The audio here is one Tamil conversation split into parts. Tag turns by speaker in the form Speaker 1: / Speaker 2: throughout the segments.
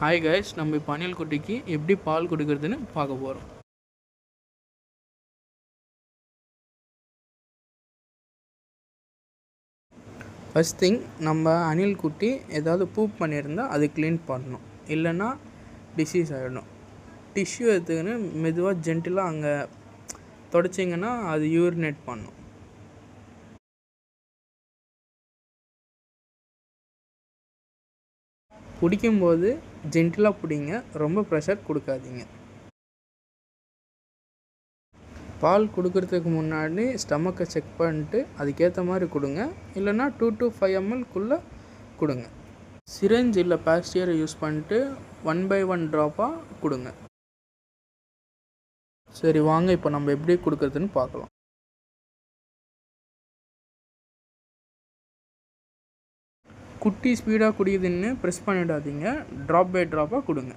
Speaker 1: ஹாய் கைஸ், நம்ம இப்போ அணில் குட்டிக்கு எப்படி பால் கொடுக்கறதுன்னு பார்க்க போகிறோம். ஃபஸ்ட் திங், நம்ம அணில் குட்டி ஏதாவது பூப் பண்ணியிருந்தால் அது க்ளீன் பண்ணணும், இல்லைன்னா டிசீஸ் ஆகிடணும். டிஷ்யூ எடுத்துக்கின்னு மெதுவாக ஜென்டிலாக அங்கே தொடச்சிங்கன்னா அது யூரினேட் பண்ணும். பிடிக்கும்போது ஜென்டிலாக பிடிங்க, ரொம்ப ப்ரெஷர் கொடுக்காதீங்க. பால் கொடுக்கறதுக்கு முன்னாடி ஸ்டமக்கை செக் பண்ணிட்டு அதுக்கேற்ற மாதிரி கொடுங்க, இல்லைன்னா 2 to 5 ml கொடுங்க. சிரஞ்ச் இல்லை பாஸ்டியரை யூஸ் பண்ணிட்டு 1 by 1 ட்ராப்பாக கொடுங்க. சரி வாங்க, இப்போ நம்ம எப்படி கொடுக்கறதுன்னு பார்க்கலாம். குட்டி ஸ்பீடாக குடிக்குதுன்னு ப்ரெஸ் பண்ணிடாதீங்க, ட்ராப் பை ட்ராப்பாக கொடுங்க.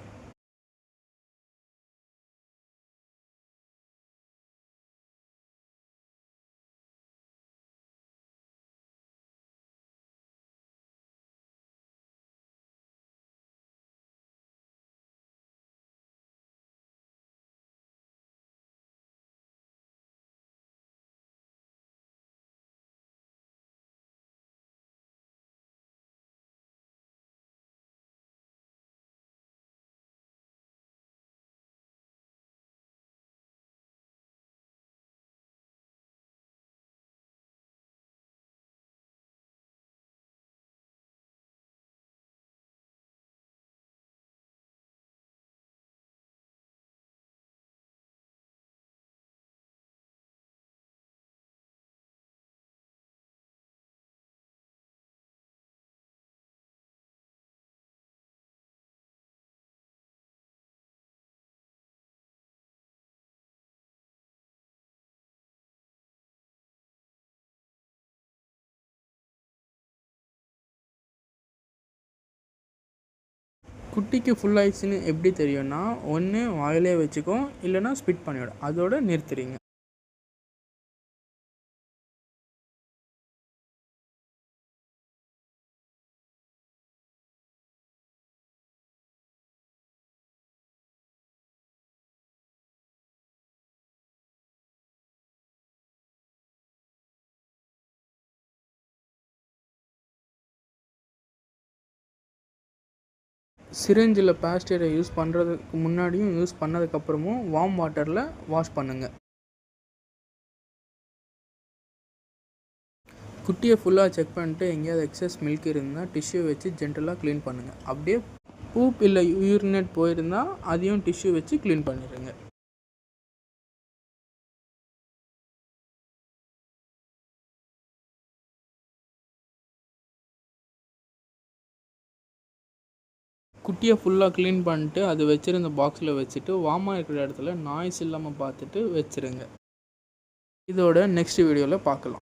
Speaker 1: குட்டிக்கு ஃபுல் ஆயிடுச்சுன்னு எப்படி தெரியும்னா, ஒன்று வாயிலே வச்சுக்கும், இல்லைன்னா ஸ்பிட் பண்ணிவிடும், அதோடு நிறுத்துறீங்க. சிரஞ்சில் பாஸ்டியரை யூஸ் பண்ணுறதுக்கு முன்னாடியும் யூஸ் பண்ணதுக்கப்புறமும் வார்ம் வாட்டரில் வாஷ் பண்ணுங்கள். குட்டியை ஃபுல்லாக செக் பண்ணிட்டு எங்கேயாவது எக்ஸஸ் மில்க் இருந்தால் டிஷ்யூ வச்சு ஜென்டலாக க்ளீன் பண்ணுங்கள். அப்படியே பூப் இல்லை யூரினேட் போயிருந்தால் அதையும் டிஷ்யூ வச்சு க்ளீன் பண்ணிடுங்க. குட்டியை ஃபுல்லாக க்ளீன் பண்ணிட்டு அது வச்சுருந்த பாக்ஸில் வச்சுட்டு வார்மாக இருக்கிற இடத்துல நாய்ஸ் இல்லாமல் பார்த்துட்டு வச்சுருங்க. இதோட நெக்ஸ்ட் வீடியோவில் பார்க்கலாம்.